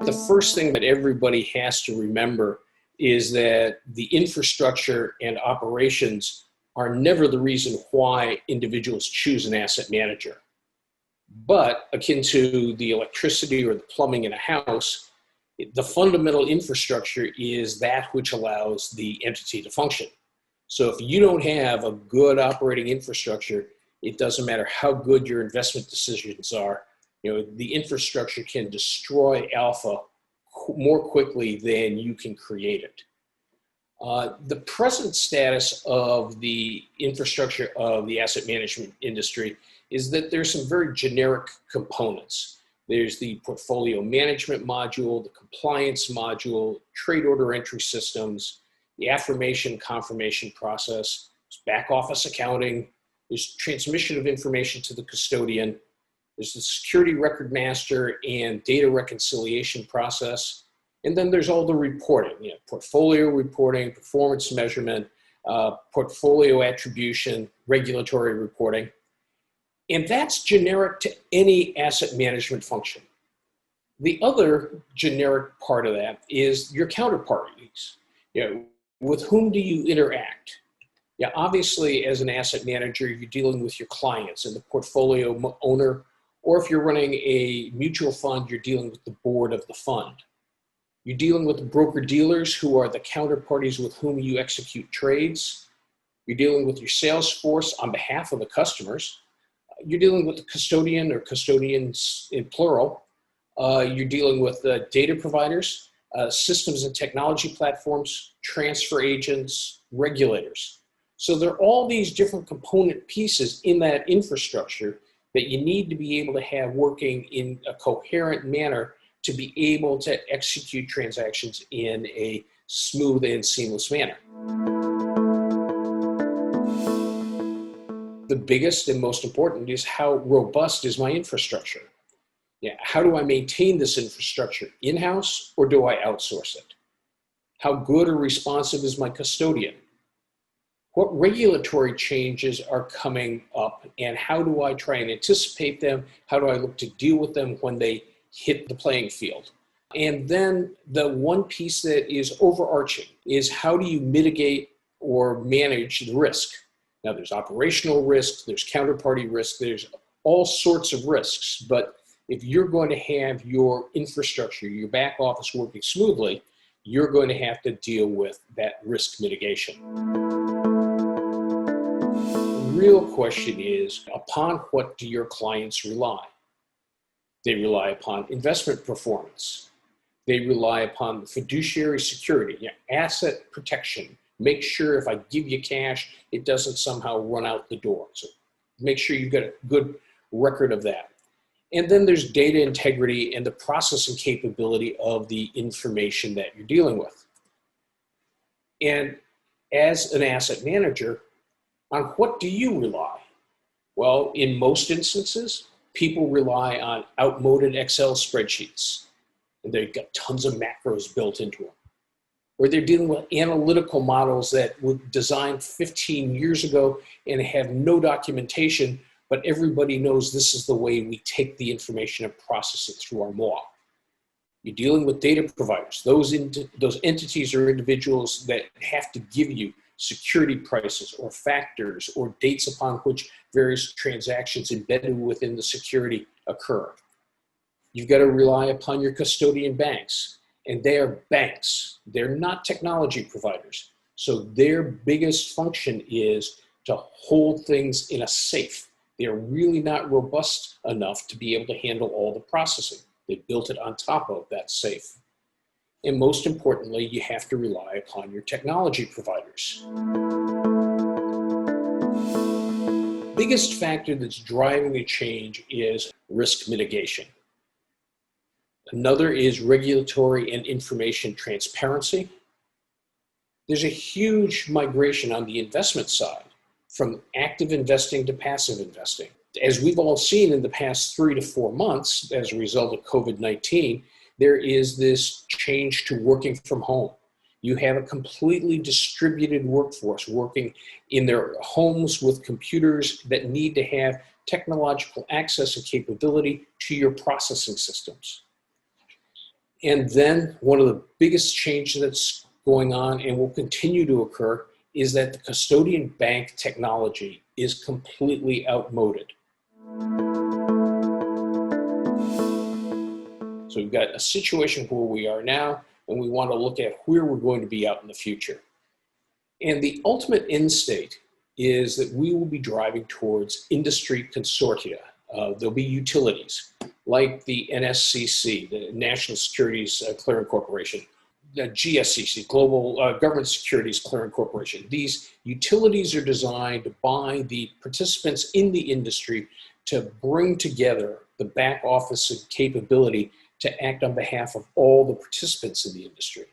The first thing that everybody has to remember is that the infrastructure and operations are never the reason why individuals choose an asset manager. But akin to the electricity or the plumbing in a house, the fundamental infrastructure is that which allows the entity to function. So if you don't have a good operating infrastructure, it doesn't matter how good your investment decisions are, the infrastructure can destroy alpha more quickly than you can create it. The present status of the infrastructure of the asset management industry is that there's some very generic components. There's the portfolio management module, the compliance module, trade order entry systems, the affirmation confirmation process, there's back office accounting, there's transmission of information to the custodian, there's the security record master and data reconciliation process. And then there's all the reporting, portfolio reporting, performance measurement, portfolio attribution, regulatory reporting. And that's generic to any asset management function. The other generic part of that is your counterparties. With whom do you interact? Obviously, as an asset manager, you're dealing with your clients and the portfolio owner, or if you're running a mutual fund, you're dealing with the board of the fund. You're dealing with the broker-dealers who are the counterparties with whom you execute trades. You're dealing with your sales force on behalf of the customers. You're dealing with the custodian or custodians in plural. You're dealing with data providers, systems and technology platforms, transfer agents, regulators. So there are all these different component pieces in that infrastructure that you need to be able to have working in a coherent manner to be able to execute transactions in a smooth and seamless manner. The biggest and most important is how robust is my infrastructure? How do I maintain this infrastructure in-house or do I outsource it? How good or responsive is my custodian? What regulatory changes are coming up and how do I try and anticipate them? How do I look to deal with them when they hit the playing field? And then the one piece that is overarching is how do you mitigate or manage the risk? Now there's operational risk, there's counterparty risk, there's all sorts of risks, but if you're going to have your infrastructure, your back office working smoothly, you're going to have to deal with that risk mitigation. The real question is, upon what do your clients rely? They rely upon investment performance. They rely upon fiduciary security, asset protection. Make sure if I give you cash, it doesn't somehow run out the door. So make sure you've got a good record of that. And then there's data integrity and the processing capability of the information that you're dealing with. And as an asset manager, on what do you rely? Well, in most instances, people rely on outmoded Excel spreadsheets, and they've got tons of macros built into them. Or they're dealing with analytical models that were designed 15 years ago and have no documentation, but everybody knows this is the way we take the information and process it through our MOA. You're dealing with data providers, those entities or individuals that have to give you security prices or factors or dates upon which various transactions embedded within the security occur. You've got to rely upon your custodian banks, and they are banks. They're not technology providers. So their biggest function is to hold things in a safe. They're really not robust enough to be able to handle all the processing. They built it on top of that safe. And most importantly, you have to rely upon your technology providers. Biggest factor that's driving the change is risk mitigation. Another is regulatory and information transparency. There's a huge migration on the investment side from active investing to passive investing. As we've all seen in the past 3 to 4 months, as a result of COVID-19, there is this change to working from home. You have a completely distributed workforce working in their homes with computers that need to have technological access and capability to your processing systems. And then one of the biggest changes that's going on and will continue to occur is that the custodian bank technology is completely outmoded. So we've got a situation where we are now, and we want to look at where we're going to be out in the future. And the ultimate end state is that we will be driving towards industry consortia. There'll be utilities like the NSCC, the National Securities Clearing Corporation, the GSCC, Global Government Securities Clearing Corporation. These utilities are designed by the participants in the industry to bring together the back office capability to act on behalf of all the participants in the industry.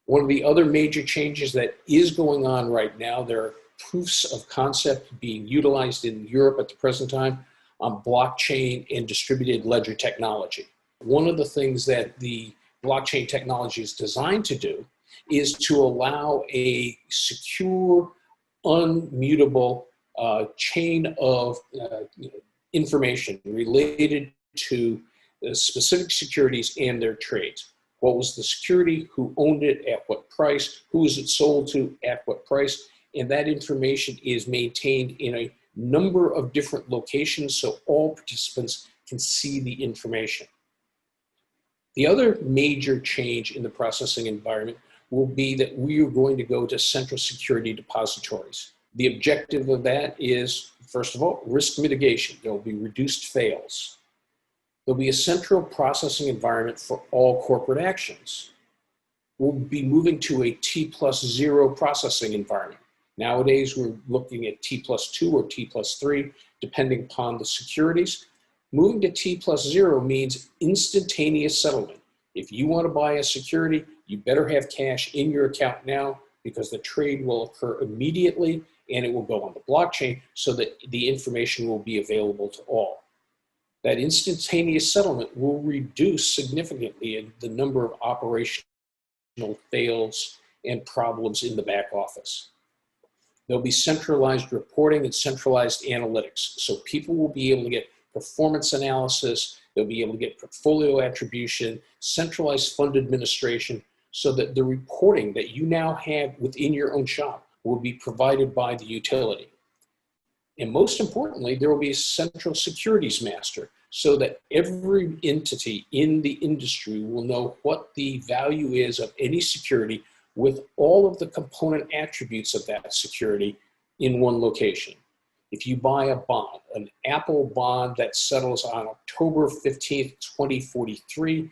One of the other major changes that is going on right now, there are proofs of concept being utilized in Europe at the present time on blockchain and distributed ledger technology. One of the things that the blockchain technology is designed to do is to allow a secure, unmutable chain of information related to specific securities and their trades. What was the security, who owned it, at what price, who was it sold to, at what price, and that information is maintained in a number of different locations so all participants can see the information. The other major change in the processing environment will be that we are going to go to central security depositories. The objective of that is, first of all, risk mitigation. There will be reduced fails. There'll be a central processing environment for all corporate actions. We'll be moving to a T+0 processing environment. Nowadays, we're looking at T+2 or T+3, depending upon the securities. Moving to T+0 means instantaneous settlement. If you want to buy a security, you better have cash in your account now because the trade will occur immediately and it will go on the blockchain so that the information will be available to all. That instantaneous settlement will reduce significantly in the number of operational fails and problems in the back office. There'll be centralized reporting and centralized analytics. So people will be able to get performance analysis, they'll be able to get portfolio attribution, centralized fund administration, so that the reporting that you now have within your own shop will be provided by the utility. And most importantly, there will be a central securities master so that every entity in the industry will know what the value is of any security with all of the component attributes of that security in one location. If you buy a bond, an Apple bond that settles on October 15th, 2043,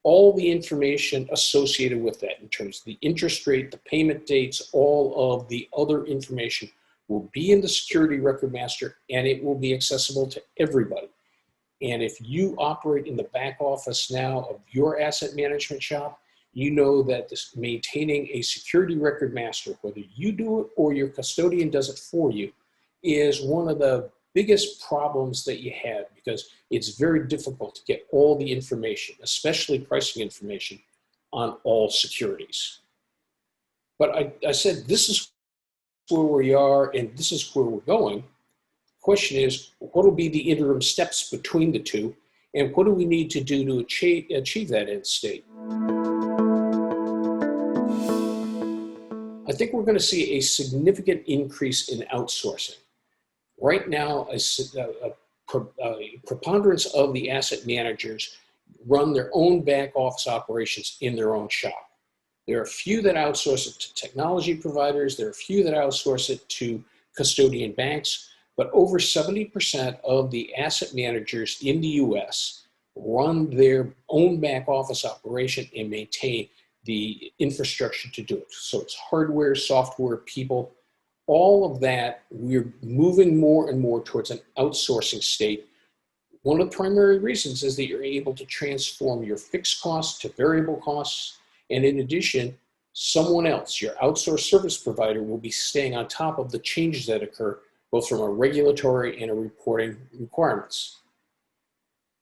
all the information associated with that in terms of the interest rate, the payment dates, all of the other information will be in the security record master and it will be accessible to everybody. And if you operate in the back office now of your asset management shop, you know that maintaining a security record master, whether you do it or your custodian does it for you, is one of the biggest problems that you have because it's very difficult to get all the information, especially pricing information, on all securities. But I said this is where we are and this is where we're going. The question is, what will be the interim steps between the two, and what do we need to do to achieve that end state? I think we're going to see a significant increase in outsourcing. Right now, a preponderance of the asset managers run their own back office operations in their own shop. There are a few that outsource it to technology providers. There are a few that outsource it to custodian banks. But over 70% of the asset managers in the US run their own back office operation and maintain the infrastructure to do it. So it's hardware, software, people, all of that. We're moving more and more towards an outsourcing state. One of the primary reasons is that you're able to transform your fixed costs to variable costs. And in addition, someone else, your outsourced service provider, will be staying on top of the changes that occur, both from a regulatory and a reporting requirements.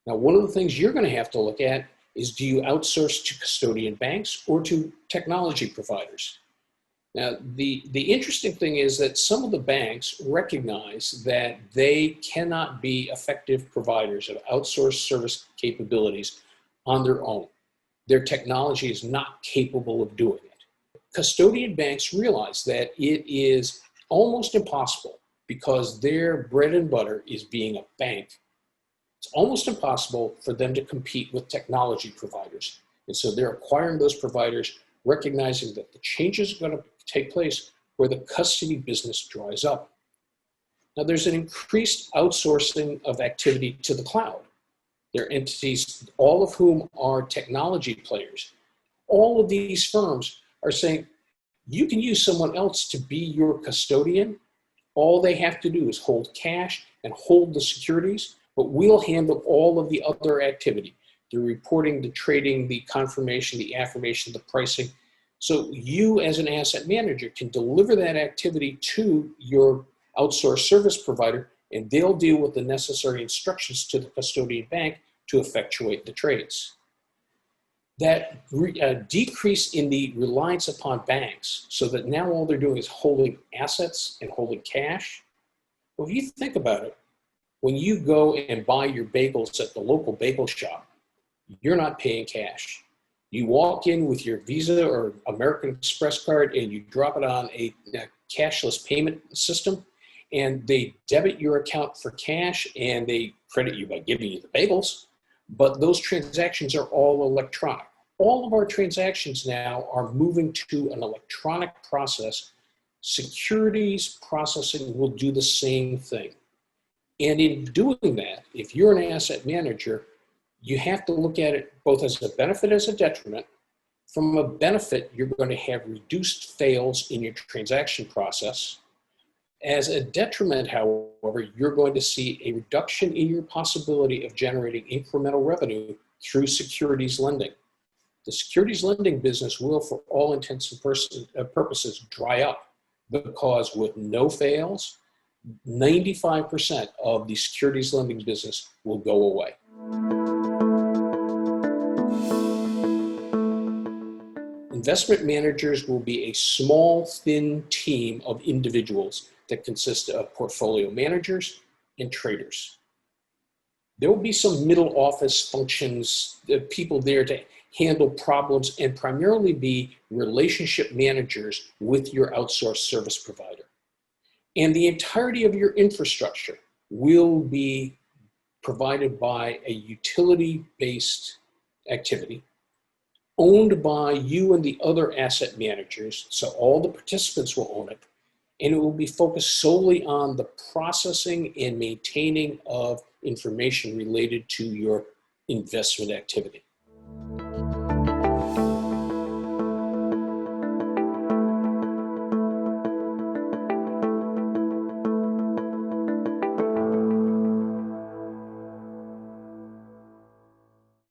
Now, one of the things you're going to have to look at is, do you outsource to custodian banks or to technology providers? Now, the interesting thing is that some of the banks recognize that they cannot be effective providers of outsourced service capabilities on their own. their technology is not capable of doing it. Custodian banks realize that it is almost impossible, because their bread and butter is being a bank. It's almost impossible for them to compete with technology providers. And so they're acquiring those providers, recognizing that the changes are going to take place where the custody business dries up. Now, there's an increased outsourcing of activity to the cloud. There are entities, all of whom are technology players. All of these firms are saying, you can use someone else to be your custodian. All they have to do is hold cash and hold the securities, but we'll handle all of the other activity, the reporting, the trading, the confirmation, the affirmation, the pricing. So you as an asset manager can deliver that activity to your outsourced service provider, and they'll deal with the necessary instructions to the custodian bank to effectuate the trades. That decrease in the reliance upon banks, so that now all they're doing is holding assets and holding cash. Well, if you think about it, when you go and buy your bagels at the local bagel shop, you're not paying cash. You walk in with your Visa or American Express card and you drop it on a cashless payment system, and they debit your account for cash and they credit you by giving you the bagels, but those transactions are all electronic. All of our transactions now are moving to an electronic process. Securities processing will do the same thing. And in doing that, if you're an asset manager, you have to look at it both as a benefit, as a detriment. From a benefit, you're going to have reduced fails in your transaction process. As a detriment, however, you're going to see a reduction in your possibility of generating incremental revenue through securities lending. The securities lending business will, for all intents and purposes, dry up, because with no fails, 95% of the securities lending business will go away. Investment managers will be a small, thin team of individuals that consist of portfolio managers and traders. There will be some middle office functions, people there to handle problems, and primarily be relationship managers with your outsourced service provider. And the entirety of your infrastructure will be provided by a utility-based activity owned by you and the other asset managers. So all the participants will own it, and it will be focused solely on the processing and maintaining of information related to your investment activity.